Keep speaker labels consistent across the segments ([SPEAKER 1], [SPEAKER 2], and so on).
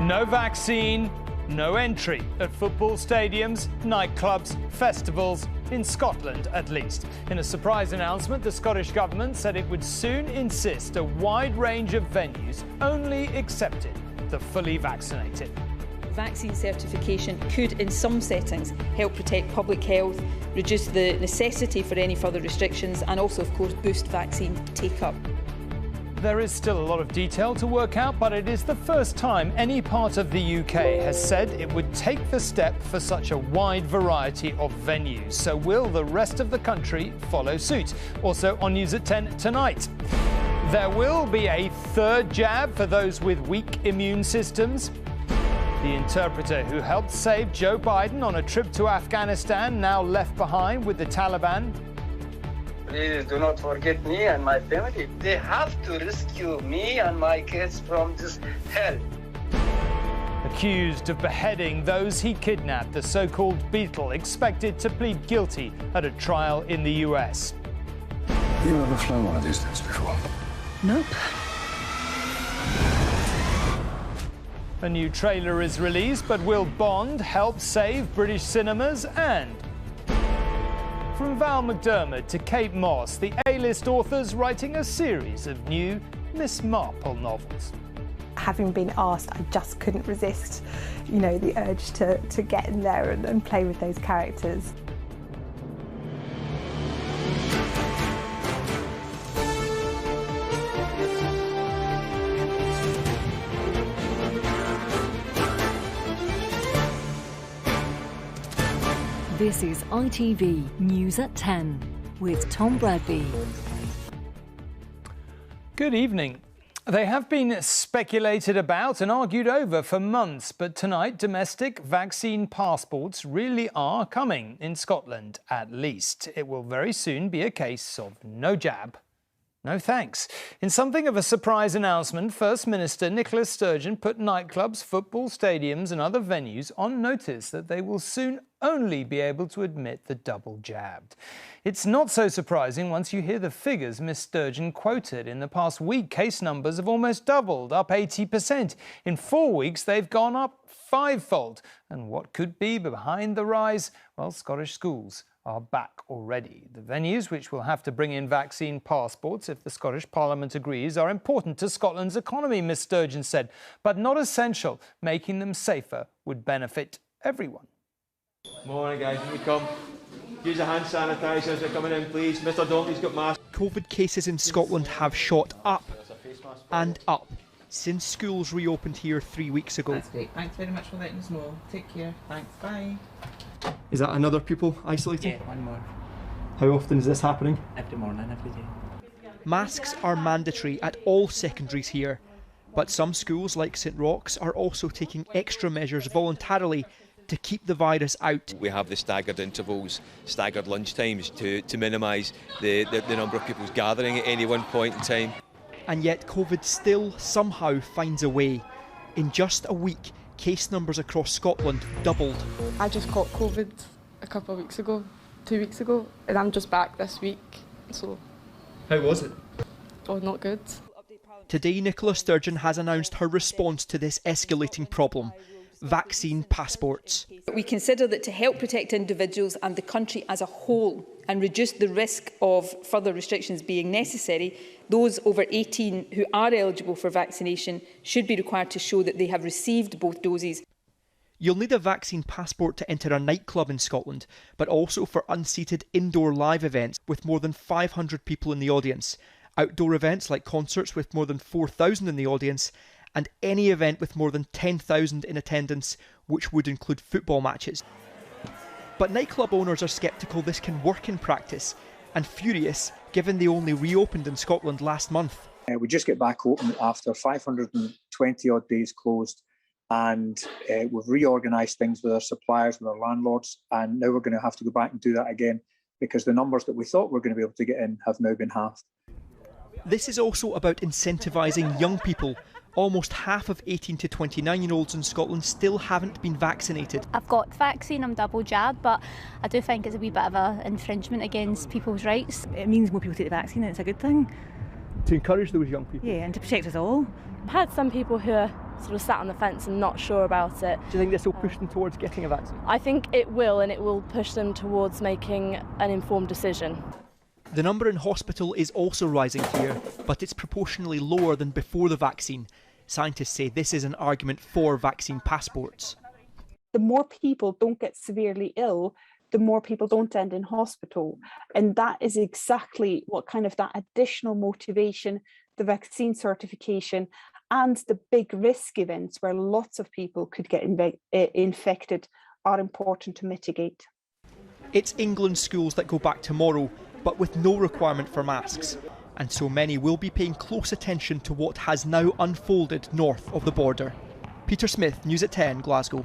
[SPEAKER 1] No vaccine, no entry at football stadiums, nightclubs, festivals, in Scotland at least. In a surprise announcement, the Scottish Government said it would soon insist a wide range of venues only accepted the fully vaccinated.
[SPEAKER 2] Vaccine certification could, in some settings, help protect public health, reduce the necessity for any further restrictions and also, of course, boost vaccine take-up.
[SPEAKER 1] There is still a lot of detail to work out, but it is the first time any part of the UK has said it would take the step for such a wide variety of venues. So will the rest of the country follow suit? Also on News at 10 tonight. There will be a third jab for those with weak immune systems. The interpreter who helped save Joe Biden on a trip to Afghanistan now left behind with the Taliban.
[SPEAKER 3] Please do not forget me and my family. They have to rescue me and my kids from this hell.
[SPEAKER 1] Accused of beheading those he kidnapped, the so-called Beetle expected to plead guilty at a trial in the US.
[SPEAKER 4] You ever flown one of these things before?
[SPEAKER 2] Nope.
[SPEAKER 1] A new trailer is released, but will Bond help save British cinemas? And from Val McDermid to Kate Moss, the A-list authors writing a series of new Miss Marple novels.
[SPEAKER 5] Having been asked, I just couldn't resist, the urge to get in there and play with those characters.
[SPEAKER 6] This is ITV News at 10 with Tom Bradby.
[SPEAKER 1] Good evening. They have been speculated about and argued over for months, but tonight domestic vaccine passports really are coming, in Scotland at least. It will very soon be a case of no jab, no thanks. In something of a surprise announcement, First Minister Nicola Sturgeon put nightclubs, football stadiums and other venues on notice that they will soon only be able to admit the double jabbed. It's not so surprising once you hear the figures Miss Sturgeon quoted. In the past week, case numbers have almost doubled, up 80%. In 4 weeks, they've gone up fivefold. And what could be behind the rise? Well, Scottish schools are back already. The venues, which will have to bring in vaccine passports if the Scottish Parliament agrees, are important to Scotland's economy, Miss Sturgeon said, but not essential. Making them safer would benefit everyone.
[SPEAKER 7] Morning guys, when you come, use a hand sanitizer as they're coming in please. Mr Donkey's got masks.
[SPEAKER 8] COVID cases in Scotland have shot up and up since schools reopened here 3 weeks ago.
[SPEAKER 9] That's great, thanks very much for letting us know. Take care, thanks, bye.
[SPEAKER 8] Is that another pupil isolated?
[SPEAKER 9] Yeah, one more.
[SPEAKER 8] How often is this happening?
[SPEAKER 9] Every morning, every day.
[SPEAKER 8] Masks are mandatory at all secondaries here, but some schools like St Roch's are also taking extra measures voluntarily to keep the virus out.
[SPEAKER 10] We have the staggered intervals, staggered lunch times to minimise the number of people's gathering at any one point in time.
[SPEAKER 8] And yet COVID still somehow finds a way. In just a week, case numbers across Scotland doubled.
[SPEAKER 11] I just caught COVID a couple of weeks ago, 2 weeks ago, and I'm just back this week, so...
[SPEAKER 8] How was it?
[SPEAKER 11] Oh, not good.
[SPEAKER 8] Today, Nicola Sturgeon has announced her response to this escalating problem. Vaccine passports.
[SPEAKER 2] We consider that to help protect individuals and the country as a whole and reduce the risk of further restrictions being necessary, those over 18 who are eligible for vaccination should be required to show that they have received both doses.
[SPEAKER 8] You'll need a vaccine passport to enter a nightclub in Scotland, but also for unseated indoor live events with more than 500 people in the audience, outdoor events like concerts with more than 4,000 in the audience, and any event with more than 10,000 in attendance, which would include football matches. But nightclub owners are sceptical this can work in practice, and furious given they only reopened in Scotland last month.
[SPEAKER 12] We just get back open after 520 odd days closed, and we've reorganised things with our suppliers, with our landlords, and now we're going to have to go back and do that again because the numbers that we thought we were going to be able to get in have now been halved.
[SPEAKER 8] This is also about incentivising young people. Almost half of 18 to 29-year-olds in Scotland still haven't been vaccinated.
[SPEAKER 13] I've got the vaccine, I'm double jabbed, but I do think it's a wee bit of an infringement against people's rights.
[SPEAKER 14] It means more people take the vaccine and it's a good thing.
[SPEAKER 8] To encourage those young people?
[SPEAKER 14] Yeah, and to protect us all.
[SPEAKER 15] I've had some people who are
[SPEAKER 11] sort of sat on the fence and not sure about it.
[SPEAKER 8] Do you think this will push them towards getting a vaccine?
[SPEAKER 11] I think it will, and it will push them towards making an informed decision.
[SPEAKER 8] The number in hospital is also rising here, but it's proportionally lower than before the vaccine. Scientists say this is an argument for vaccine passports.
[SPEAKER 5] The more people don't get severely ill, the more people don't end in hospital. And that is exactly what kind of that additional motivation, the vaccine certification and the big risk events where lots of people could get infected are important to mitigate.
[SPEAKER 8] It's England schools that go back tomorrow, but with no requirement for masks. And so many will be paying close attention to what has now unfolded north of the border. Peter Smith, News at 10, Glasgow.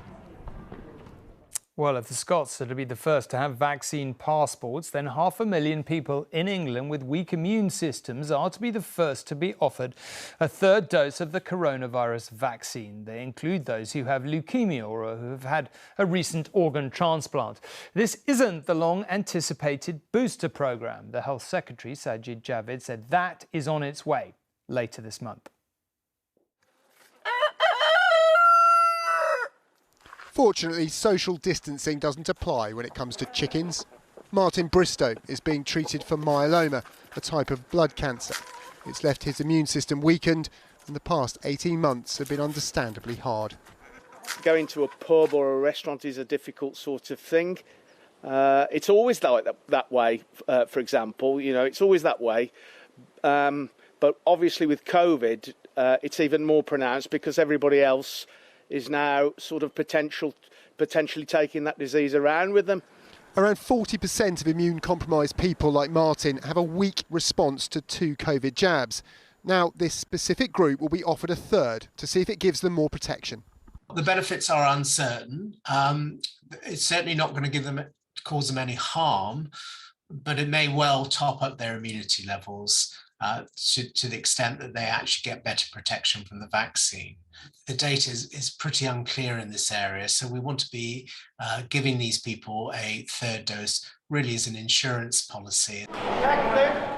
[SPEAKER 1] Well, if the Scots are to be the first to have vaccine passports, then 500,000 people in England with weak immune systems are to be the first to be offered a third dose of the coronavirus vaccine. They include those who have leukemia or who have had a recent organ transplant. This isn't the long-anticipated booster programme. The Health Secretary, Sajid Javid, said that is on its way later this month.
[SPEAKER 14] Fortunately, social distancing doesn't apply when it comes to chickens. Martin Bristow is being treated for myeloma, a type of blood cancer. It's left his immune system weakened, and the past 18 months have been understandably hard.
[SPEAKER 15] Going to a pub or a restaurant is a difficult sort of thing. It's always like that way, for example, you know, it's always that way. But obviously with COVID, it's even more pronounced because everybody else is now sort of potentially taking that disease around with them.
[SPEAKER 14] Around 40% of immune-compromised people like Martin have a weak response to 2 COVID jabs. Now, this specific group will be offered a third to see if it gives them more protection.
[SPEAKER 16] The benefits are uncertain. It's certainly not going to cause them any harm, but it may well top up their immunity levels to the extent that they actually get better protection from the vaccine. The data is pretty unclear in this area, so we want to be giving these people a third dose really as an insurance policy.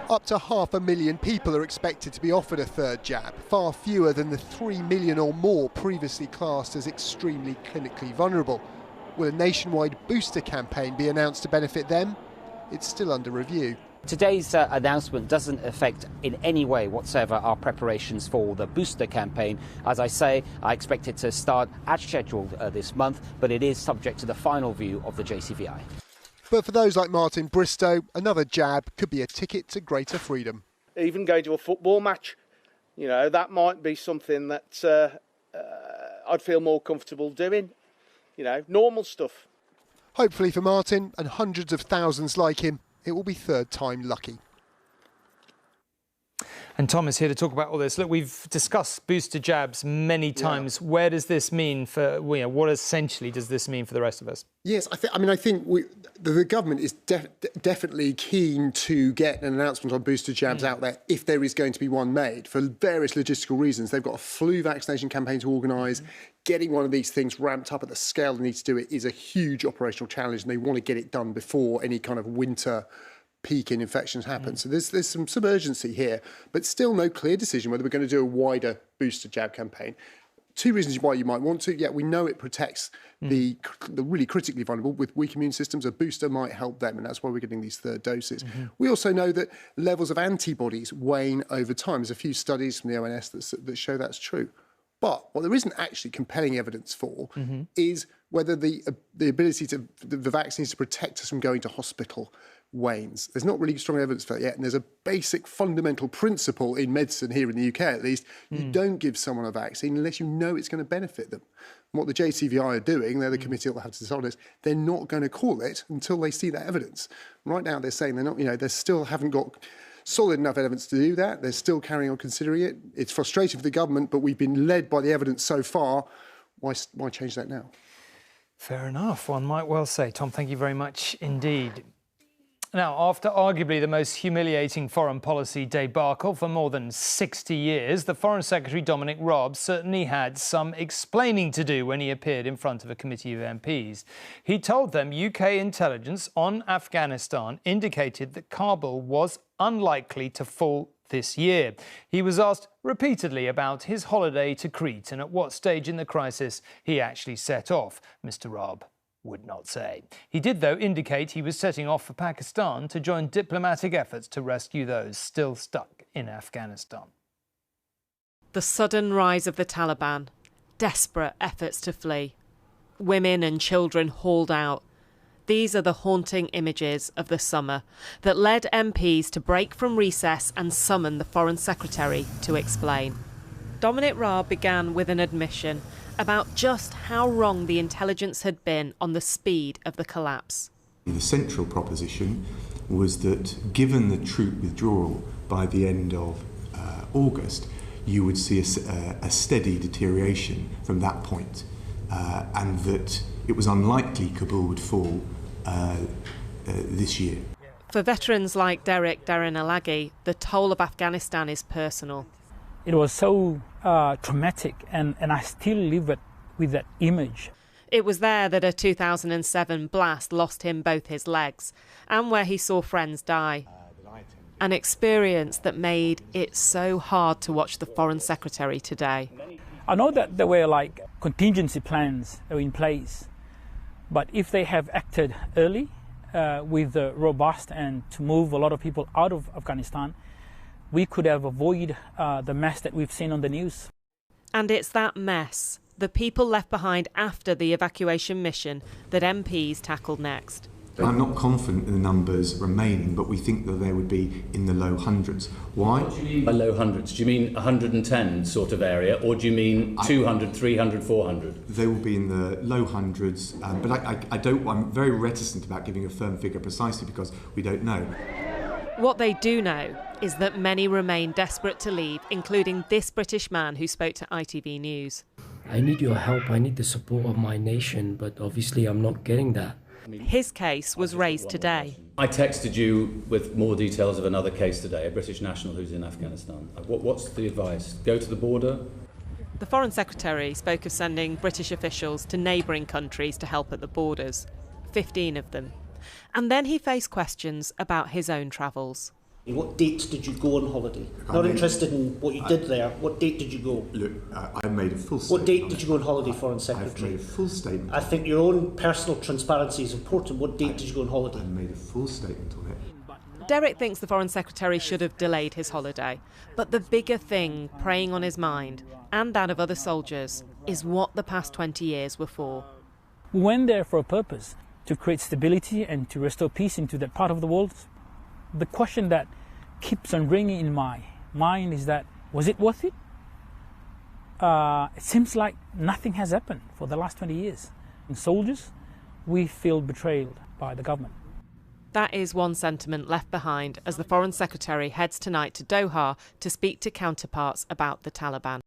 [SPEAKER 14] Up to 500,000 people are expected to be offered a third jab, far fewer than the 3 million or more previously classed as extremely clinically vulnerable. Will a nationwide booster campaign be announced to benefit them? It's still under review.
[SPEAKER 17] Today's announcement doesn't affect in any way whatsoever our preparations for the booster campaign. As I say, I expect it to start as scheduled this month, but it is subject to the final view of the JCVI.
[SPEAKER 14] But for those like Martin Bristow, another jab could be a ticket to greater freedom.
[SPEAKER 15] Even going to a football match, you know, that might be something that I'd feel more comfortable doing, you know, normal stuff.
[SPEAKER 14] Hopefully for Martin and hundreds of thousands like him, it will be third time lucky.
[SPEAKER 1] And Tom is here to talk about all this. Look, we've discussed booster jabs many times. Yeah. Where does this mean for, what essentially does this mean for the rest of us?
[SPEAKER 18] Yes, I think the government is definitely keen to get an announcement on booster jabs out there if there is going to be one made. For various logistical reasons, they've got a flu vaccination campaign to organise. Getting one of these things ramped up at the scale they need to do it is a huge operational challenge, and they want to get it done before any kind of winter peak in infections happen. So there's some urgency here, but still no clear decision whether we're going to do a wider booster jab campaign. 2 reasons why you might want to. Yeah, we know it protects the really critically vulnerable with weak immune systems. A booster might help them, and that's why we're getting these third doses. We also know that levels of antibodies wane over time. There's a few studies from the ONS that show that's true. But what there isn't actually compelling evidence for is whether the ability to the vaccines to protect us from going to hospital wanes. There's not really strong evidence for that yet, and there's a basic fundamental principle in medicine here in the UK at least. You don't give someone a vaccine unless you know it's going to benefit them. And what the JCVI are doing, they're the committee that will have to decide on this, they're not going to call it until they see that evidence. Right now they're saying they're not, they still haven't got solid enough evidence to do that. They're still carrying on considering it. It's frustrating for the government, but we've been led by the evidence so far. Why change that now?
[SPEAKER 1] Fair enough, one might well say. Tom, thank you very much indeed. Now, after arguably the most humiliating foreign policy debacle for more than 60 years, the Foreign Secretary Dominic Raab certainly had some explaining to do when he appeared in front of a committee of MPs. He told them UK intelligence on Afghanistan indicated that Kabul was unlikely to fall this year. He was asked repeatedly about his holiday to Crete and at what stage in the crisis he actually set off. Mr. Raab would not say. He did, though, indicate he was setting off for Pakistan to join diplomatic efforts to rescue those still stuck in Afghanistan.
[SPEAKER 19] The sudden rise of the Taliban, desperate efforts to flee, women and children hauled out. These are the haunting images of the summer that led MPs to break from recess and summon the Foreign Secretary to explain. Dominic Raab began with an admission about just how wrong the intelligence had been on the speed of the collapse.
[SPEAKER 20] The central proposition was that given the troop withdrawal by the end of August, you would see a steady deterioration from that point, and that it was unlikely Kabul would fall this year.
[SPEAKER 19] For veterans like Derek Darin-Alagi, the toll of Afghanistan is personal.
[SPEAKER 21] It was so traumatic, and I still live with that image.
[SPEAKER 19] It was there that a 2007 blast lost him both his legs, and where he saw friends die. An experience that made it so hard to watch the Foreign Secretary today.
[SPEAKER 21] I know that there were contingency plans in place, but if they have acted early with the robust and to move a lot of people out of Afghanistan, we could have avoided the mess that we've seen on the news.
[SPEAKER 19] And it's that mess, the people left behind after the evacuation mission, that MPs tackled next.
[SPEAKER 20] I'm not confident in the numbers remaining, but we think that they would be in the low hundreds. Why?
[SPEAKER 22] What do you mean by low hundreds? Do you mean 110 sort of area, or do you mean 200, 300, 400?
[SPEAKER 20] They will be in the low hundreds, but I'm very reticent about giving a firm figure precisely because we don't know.
[SPEAKER 19] What they do know is that many remain desperate to leave, including this British man who spoke to ITV News.
[SPEAKER 23] I need your help, I need the support of my nation, but obviously I'm not getting that.
[SPEAKER 19] His case was raised today.
[SPEAKER 22] I texted you with more details of another case today, a British national who's in Afghanistan. What's the advice? Go to the border?
[SPEAKER 19] The Foreign Secretary spoke of sending British officials to neighbouring countries to help at the borders, 15 of them. And then he faced questions about his own travels.
[SPEAKER 24] What dates did you go on holiday? Not interested in what you did there. What date did you go?
[SPEAKER 20] Look, I made a full statement.
[SPEAKER 24] What date did you go on holiday, Foreign Secretary?
[SPEAKER 20] I've made a full statement.
[SPEAKER 24] I think your own personal transparency is important. What date did you go on holiday?
[SPEAKER 20] I made a full statement on it.
[SPEAKER 19] Derek thinks the Foreign Secretary should have delayed his holiday. But the bigger thing preying on his mind, and that of other soldiers, is what the past 20 years were for.
[SPEAKER 21] We went there for a purpose, to create stability and to restore peace into that part of the world. The question that keeps on ringing in my mind is that, was it worth it? It seems like nothing has happened for the last 20 years. And soldiers, we feel betrayed by the government.
[SPEAKER 19] That is one sentiment left behind as the Foreign Secretary heads tonight to Doha to speak to counterparts about the Taliban.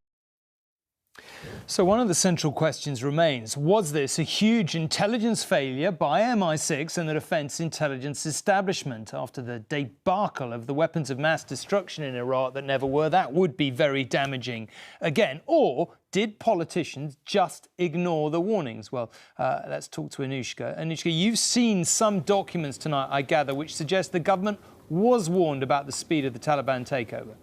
[SPEAKER 1] So one of the central questions remains, was this a huge intelligence failure by MI6 and the Defence Intelligence Establishment after the debacle of the weapons of mass destruction in Iraq that never were? That would be very damaging again. Or did politicians just ignore the warnings? Well, let's talk to Anushka. Anushka, you've seen some documents tonight, I gather, which suggest the government was warned about the speed of the Taliban takeover.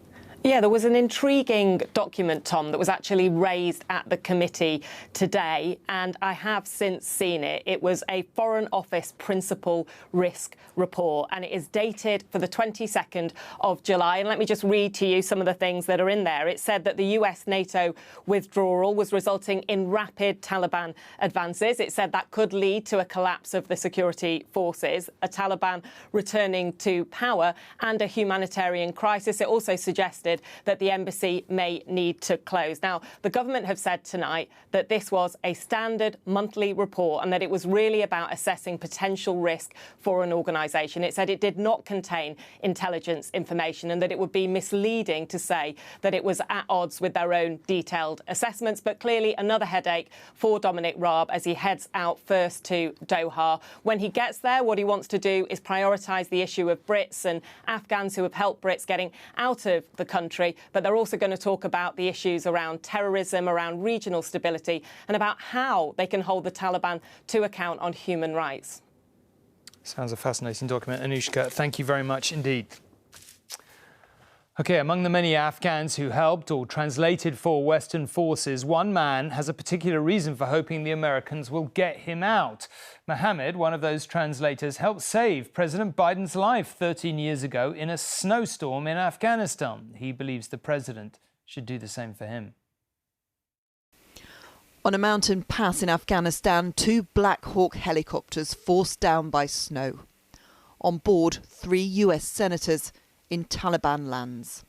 [SPEAKER 25] Yeah, there was an intriguing document, Tom, that was actually raised at the committee today, and I have since seen it. It was a Foreign Office Principal Risk Report, and it is dated for the 22nd of July. And let me just read to you some of the things that are in there. It said that the US-NATO withdrawal was resulting in rapid Taliban advances. It said that could lead to a collapse of the security forces, a Taliban returning to power, and a humanitarian crisis. It also suggested that the embassy may need to close. Now, the government have said tonight that this was a standard monthly report and that it was really about assessing potential risk for an organisation. It said it did not contain intelligence information and that it would be misleading to say that it was at odds with their own detailed assessments. But clearly another headache for Dominic Raab as he heads out first to Doha. When he gets there, what he wants to do is prioritise the issue of Brits and Afghans who have helped Brits getting out of the country. But they're also going to talk about the issues around terrorism, around regional stability, and about how they can hold the Taliban to account on human rights. Sounds a fascinating document. Anushka, thank you very much indeed.
[SPEAKER 1] OK, among the many Afghans who helped or translated for Western forces, one man has a particular reason for hoping the Americans will get him out. Mohammed, one of those translators, helped save President Biden's life 13 years ago in a snowstorm in Afghanistan. He believes the president should do the same for him.
[SPEAKER 3] On a mountain pass in Afghanistan, 2 Black Hawk helicopters forced down by snow. On board, 3 US senators in Taliban lands.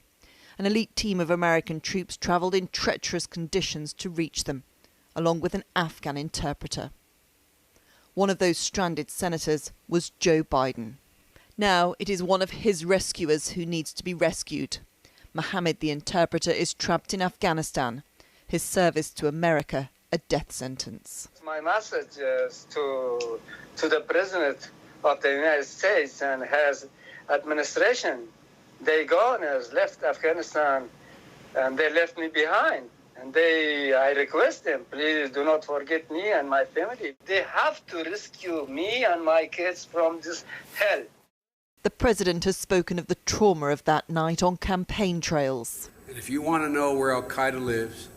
[SPEAKER 3] An elite team of American troops travelled in treacherous conditions to reach them, along with an Afghan interpreter. One of those stranded senators was Joe Biden. Now it is one of his rescuers who needs to be rescued. Mohammed, the interpreter, is trapped in Afghanistan. His service to America, a death sentence.
[SPEAKER 4] My message is to the President of the United States and his administration. They gone has left Afghanistan and they left me behind. And I request them, please do not forget me and my family. They have to rescue me and my kids from this hell.
[SPEAKER 3] The president has spoken of the trauma of that night on campaign trails.
[SPEAKER 6] And if you want to know where Al-Qaeda lives,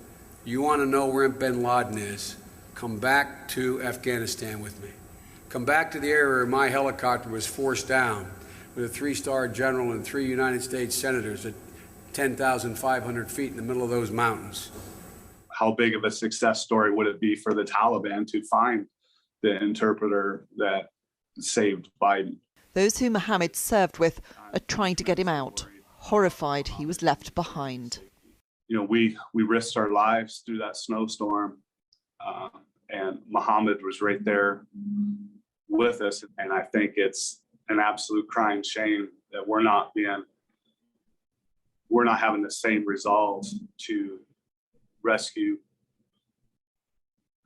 [SPEAKER 6] you want to know where bin Laden is, come back to Afghanistan with me. Come back to the area where my helicopter was forced down with a 3-star general and 3 United States senators at 10,500 feet in the middle of those mountains.
[SPEAKER 7] How big of a success story would it be for the Taliban to find the interpreter that saved Biden?
[SPEAKER 3] Those who Mohammed served with are trying to get him out, horrified he was left behind.
[SPEAKER 7] You know, we risked our lives through that snowstorm, and Mohammed was right there with us. And I think it's an absolute crying shame that we're not having the same resolve to rescue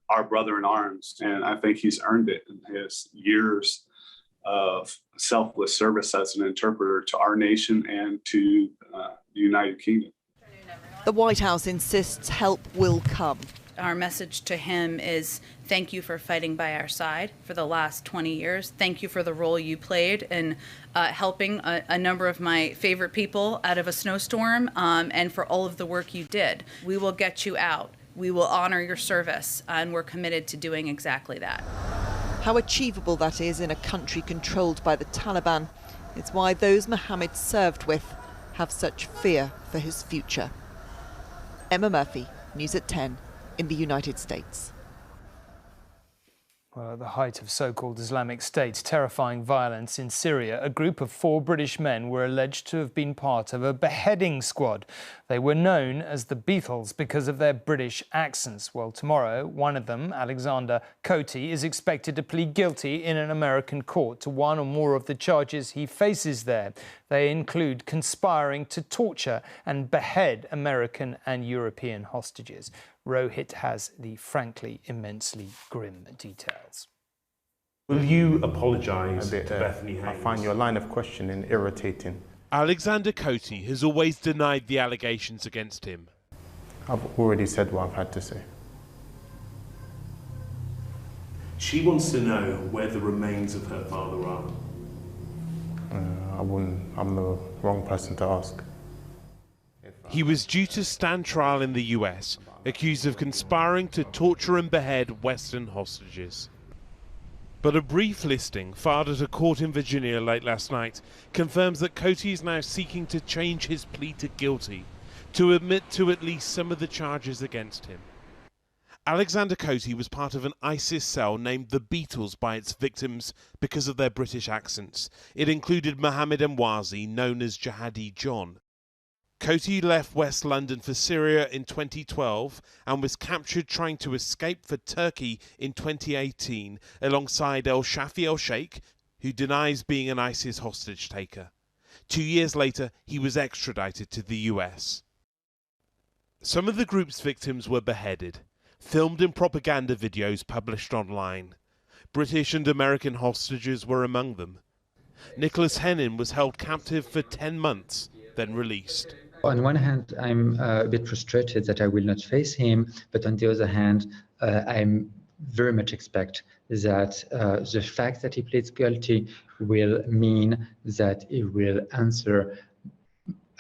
[SPEAKER 7] our brother in arms. And I think he's earned it in his years of selfless service as an interpreter to our nation and to the United Kingdom.
[SPEAKER 3] The White House insists help will come.
[SPEAKER 9] Our message to him is thank you for fighting by our side for the last 20 years. Thank you for the role you played in helping a number of my favorite people out of a snowstorm, and for all of the work you did. We will get you out. We will honor your service, and we're committed to doing exactly that.
[SPEAKER 3] How achievable that is in a country controlled by the Taliban is why those Mohammed served with have such fear for his future. Emma Murphy, News at 10 in the United States.
[SPEAKER 1] Well, at the height of so-called Islamic State's terrifying violence in Syria, a group of 4 British men were alleged to have been part of a beheading squad. They were known as the Beatles because of their British accents. Well, tomorrow, one of them, Alexander Cotie, is expected to plead guilty in an American court to one or more of the charges he faces there. They include conspiring to torture and behead American and European hostages. Rohit has the frankly immensely grim details.
[SPEAKER 26] Will you apologise to Bethany Haynes?
[SPEAKER 27] I find your line of questioning irritating.
[SPEAKER 26] Alexander Cotie has always denied the allegations against him.
[SPEAKER 27] I've already said what I've had to say.
[SPEAKER 26] She wants to know where the remains of her father are.
[SPEAKER 27] I'm the wrong person to ask.
[SPEAKER 26] He was due to stand trial in the US, accused of conspiring to torture and behead Western hostages. But a brief listing filed at a court in Virginia late last night confirms that Cotie is now seeking to change his plea to guilty, to admit to at least some of the charges against him. Alexander Cotie was part of an ISIS cell named the Beatles by its victims because of their British accents. It included Mohammed Emwazi, known as Jihadi John. Cotie left West London for Syria in 2012 and was captured trying to escape for Turkey in 2018 alongside El Shafi El Sheikh, who denies being an ISIS hostage taker. 2 years later, he was extradited to the US. Some of the group's victims were beheaded, filmed in propaganda videos published online. British and American hostages were among them. Nicholas Hennin was held captive for 10 months, then released.
[SPEAKER 28] On one hand, I'm a bit frustrated that I will not face him, but on the other hand, I'm very much expect that the fact that he pleads guilty will mean that he will answer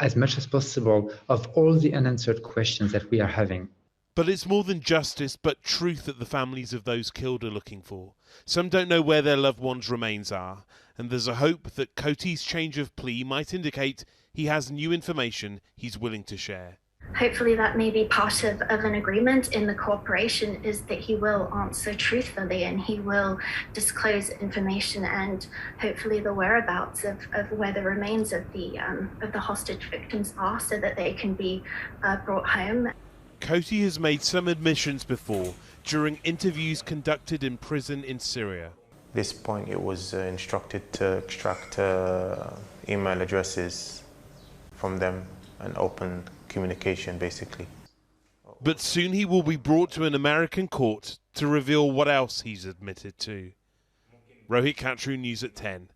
[SPEAKER 28] as much as possible of all the unanswered questions that we are having.
[SPEAKER 26] But it's more than justice, but truth that the families of those killed are looking for. Some don't know where their loved ones' remains are, and there's a hope that Coaty's change of plea might indicate he has new information he's willing to share.
[SPEAKER 2] Hopefully that may be part of an agreement in the cooperation, is that he will answer truthfully and he will disclose information and hopefully the whereabouts of where the remains of the hostage victims are, so that they can be brought home.
[SPEAKER 26] Coaty has made some admissions before, during interviews conducted in prison in Syria.
[SPEAKER 27] At this point, it was instructed to extract email addresses from them and open communication, basically.
[SPEAKER 26] But soon he will be brought to an American court to reveal what else he's admitted to. Rohit Khatru, News at 10.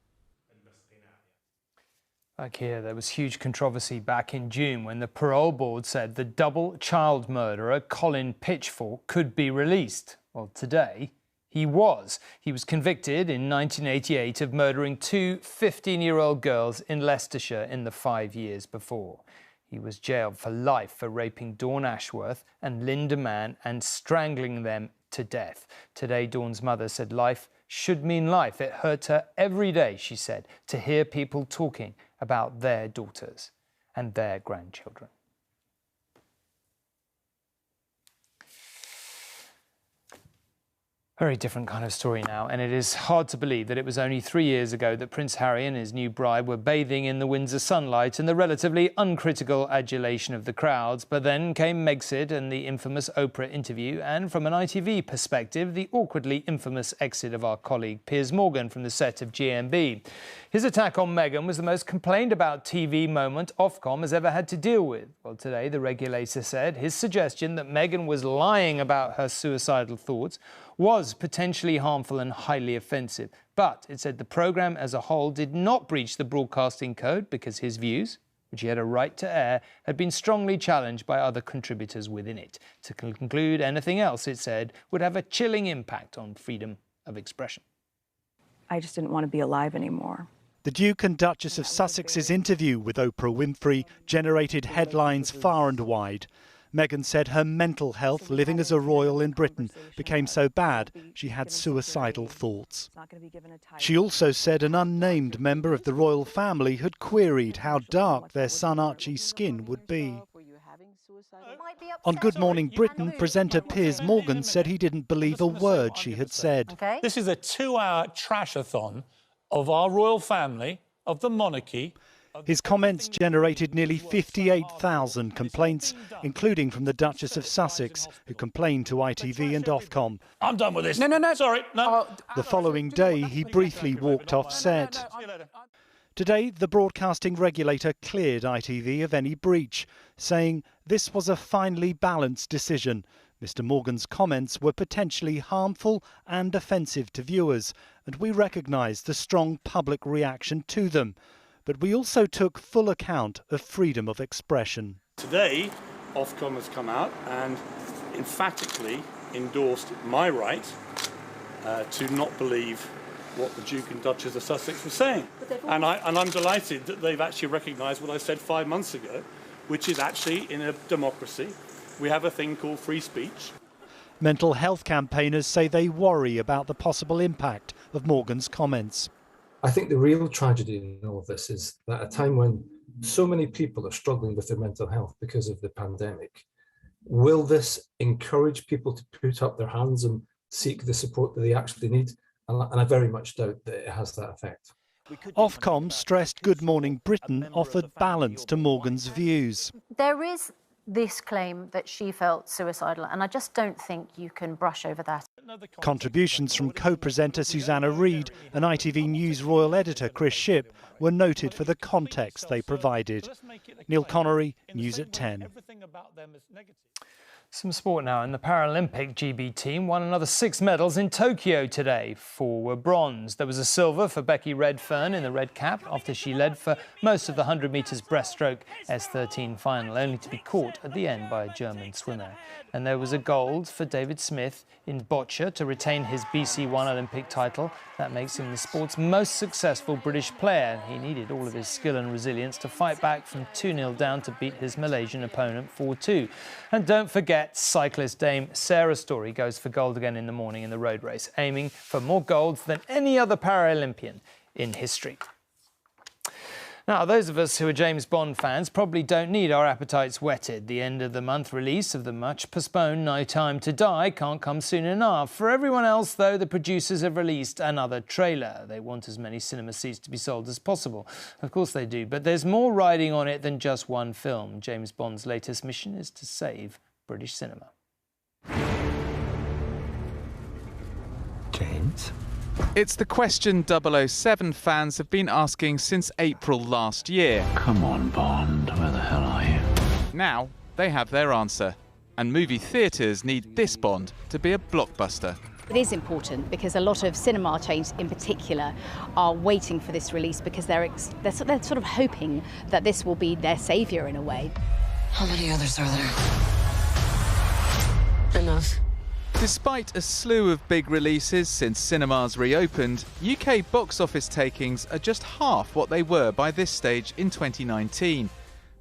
[SPEAKER 1] Back here, there was huge controversy back in June when the parole board said the double child murderer Colin Pitchfork could be released. Well, today he was. He was convicted in 1988 of murdering two 15-year-old girls in Leicestershire in the 5 years before. He was jailed for life for raping Dawn Ashworth and Linda Mann and strangling them to death. Today, Dawn's mother said life should mean life. It hurt her every day, she said, to hear people talking about their daughters and their grandchildren. Very different kind of story now, and it is hard to believe that it was only 3 years ago that Prince Harry and his new bride were bathing in the Windsor sunlight and the relatively uncritical adulation of the crowds. But then came Megxit and the infamous Oprah interview, and from an ITV perspective, the awkwardly infamous exit of our colleague Piers Morgan from the set of GMB. His attack on Meghan was the most complained about TV moment Ofcom has ever had to deal with. Well, today the regulator said his suggestion that Meghan was lying about her suicidal thoughts was potentially harmful and highly offensive. But it said the programme as a whole did not breach the broadcasting code because his views, which he had a right to air, had been strongly challenged by other contributors within it. To conclude, anything else, it said, would have a chilling impact on freedom of expression.
[SPEAKER 5] I just didn't want to be alive anymore.
[SPEAKER 8] The Duke and Duchess of Sussex's interview with Oprah Winfrey generated headlines far and wide. Meghan said her mental health living as a royal in Britain became so bad she had suicidal thoughts. She also said an unnamed member of the royal family had queried how dark their son Archie's skin would be. On Good Morning Britain, presenter Piers Morgan said he didn't believe a word she had said.
[SPEAKER 10] This is a 2-hour trash-a-thon of our royal family, of the monarchy.
[SPEAKER 8] His comments generated nearly 58,000 complaints, including from the Duchess of Sussex, who complained to ITV and Ofcom.
[SPEAKER 10] I'm done with this. No, sorry, no.
[SPEAKER 8] The following day, he briefly walked off set. Today, the broadcasting regulator cleared ITV of any breach, saying this was a finely balanced decision. Mr. Morgan's comments were potentially harmful and offensive to viewers, and we recognise the strong public reaction to them. But we also took full account of freedom of expression.
[SPEAKER 10] Today, Ofcom has come out and emphatically endorsed my right to not believe what the Duke and Duchess of Sussex were saying. And I'm delighted that they've actually recognised what I said 5 months ago, which is actually in a democracy, we have a thing called free speech.
[SPEAKER 8] Mental health campaigners say they worry about the possible impact of Morgan's comments.
[SPEAKER 23] I think the real tragedy in all of this is that at a time when so many people are struggling with their mental health because of the pandemic, will this encourage people to put up their hands and seek the support that they actually need? And I very much doubt that it has that effect.
[SPEAKER 8] Ofcom stressed Good Morning Britain offered balance to Morgan's views.
[SPEAKER 11] There is this claim that she felt suicidal, and I just don't think you can brush over that.
[SPEAKER 8] Contributions from co-presenter Susanna Reid and ITV News royal editor Chris Shipp were noted for the context they provided. Neil Connery, News at 10.
[SPEAKER 1] Some sport now, and the Paralympic GB team won another 6 medals in Tokyo today. 4 were bronze. There was a silver for Becky Redfern in the red cap after she led for most of the 100 metres breaststroke S13 final, only to be caught at the end by a German swimmer. And there was a gold for David Smith in boccia to retain his BC1 Olympic title. That makes him the sport's most successful British player. He needed all of his skill and resilience to fight back from 2-0 down to beat his Malaysian opponent 4-2. And don't forget, cyclist dame Sarah Story goes for gold again in the morning in the road race, aiming for more golds than any other Paralympian in history. Now, those of us who are James Bond fans probably don't need our appetites whetted. The end of the month release of the much-postponed No Time to Die can't come soon enough. For everyone else, though, the producers have released another trailer. They want as many cinema seats to be sold as possible. Of course they do, but there's more riding on it than just one film. James Bond's latest mission is to save British cinema.
[SPEAKER 12] James? It's the question 007 fans have been asking since April last year.
[SPEAKER 13] Come on, Bond, where the hell are you?
[SPEAKER 12] Now they have their answer, and movie theatres need this Bond to be a blockbuster.
[SPEAKER 14] It is important because a lot of cinema chains in particular are waiting for this release because they're sort of hoping that this will be their saviour in a way.
[SPEAKER 15] How many others are there? Enough.
[SPEAKER 12] Despite a slew of big releases since cinemas reopened, UK box office takings are just half what they were by this stage in 2019.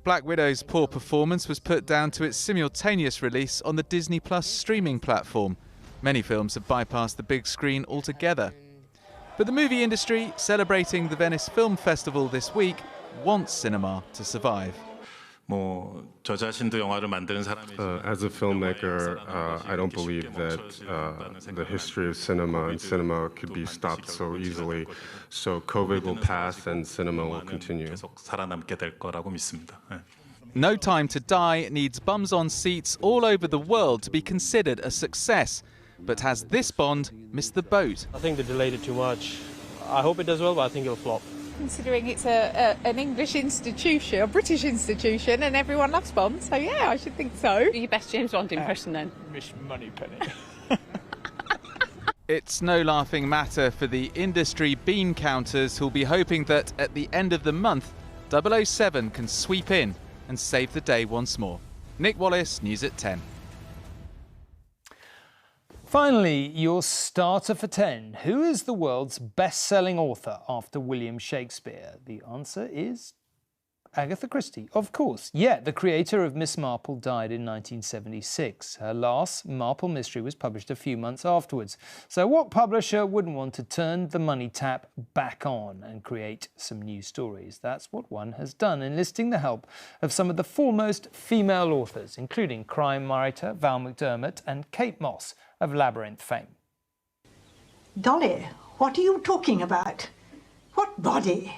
[SPEAKER 12] Black Widow's poor performance was put down to its simultaneous release on the Disney Plus streaming platform. Many films have bypassed the big screen altogether. But the movie industry, celebrating the Venice Film Festival this week, wants cinema to survive.
[SPEAKER 16] As a filmmaker, I don't believe that the history of cinema and cinema could be stopped so easily. So COVID will pass and cinema will continue.
[SPEAKER 12] No Time to Die needs bums on seats all over the world to be considered a success. But has this Bond missed the boat?
[SPEAKER 17] I think they delayed it too much. I hope it does well, but I think it'll flop.
[SPEAKER 18] Considering it's an English institution, a British institution, and everyone loves Bond, so yeah, I should think so.
[SPEAKER 22] Your best James Bond impression then?
[SPEAKER 17] Miss Moneypenny.
[SPEAKER 12] It's no laughing matter for the industry bean counters who'll be hoping that at the end of the month, 007 can sweep in and save the day once more. Nick Wallace, News at 10.
[SPEAKER 1] Finally, your starter for 10. Who is the world's best-selling author after William Shakespeare? The answer is Agatha Christie, of course. Yet, the creator of Miss Marple died in 1976. Her last Marple mystery was published a few months afterwards. So what publisher wouldn't want to turn the money tap back on and create some new stories? That's what one has done, enlisting the help of some of the foremost female authors, including crime writer Val McDermott and Kate Moss of Labyrinth fame.
[SPEAKER 29] Dolly, what are you talking about? What body?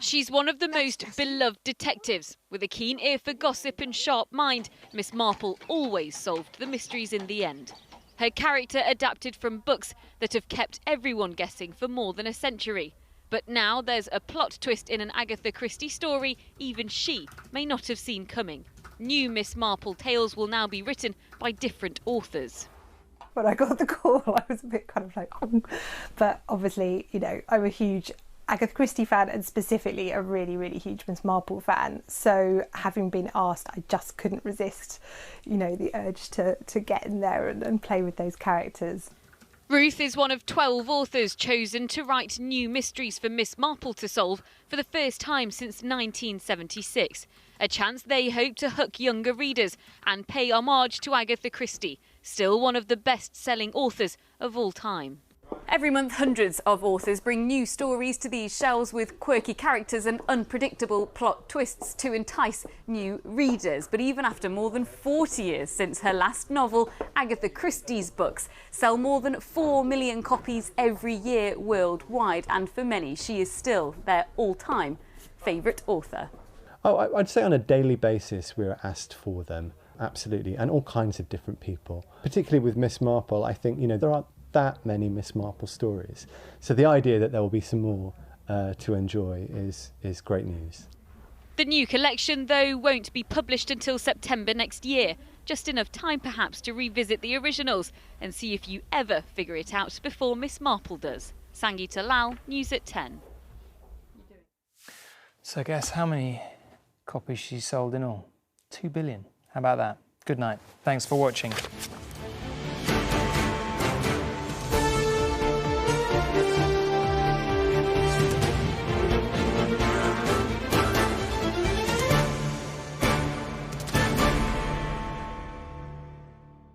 [SPEAKER 30] She's one of the most beloved detectives. With a keen ear for gossip and sharp mind, Miss Marple always solved the mysteries in the end. Her character adapted from books that have kept everyone guessing for more than a century. But now there's a plot twist in an Agatha Christie story even she may not have seen coming. New Miss Marple tales will now be written by different authors.
[SPEAKER 31] When I got the call, I was a bit kind of like, oh. But obviously, you know, I'm a huge Agatha Christie fan and specifically a really, really huge Miss Marple fan. So having been asked, I just couldn't resist, you know, the urge to get in there and play with those characters.
[SPEAKER 30] Ruth is one of 12 authors chosen to write new mysteries for Miss Marple to solve for the first time since 1976. A chance they hope to hook younger readers and pay homage to Agatha Christie, still one of the best-selling authors of all time. Every month, hundreds of authors bring new stories to these shelves with quirky characters and unpredictable plot twists to entice new readers. But even after more than 40 years since her last novel, Agatha Christie's books sell more than 4 million copies every year worldwide. And for many, she is still their all-time favourite author.
[SPEAKER 32] Oh, I'd say on a daily basis we're asked for them, absolutely, and all kinds of different people. Particularly with Miss Marple, I think, you know, there aren't that many Miss Marple stories. So the idea that there will be some more to enjoy is great news.
[SPEAKER 30] The new collection, though, won't be published until September next year. Just enough time, perhaps, to revisit the originals and see if you ever figure it out before Miss Marple does. Sangeeta Lal, News at 10.
[SPEAKER 1] So guess how many copies she sold in all? 2 billion. How about that? Good night. Thanks for watching.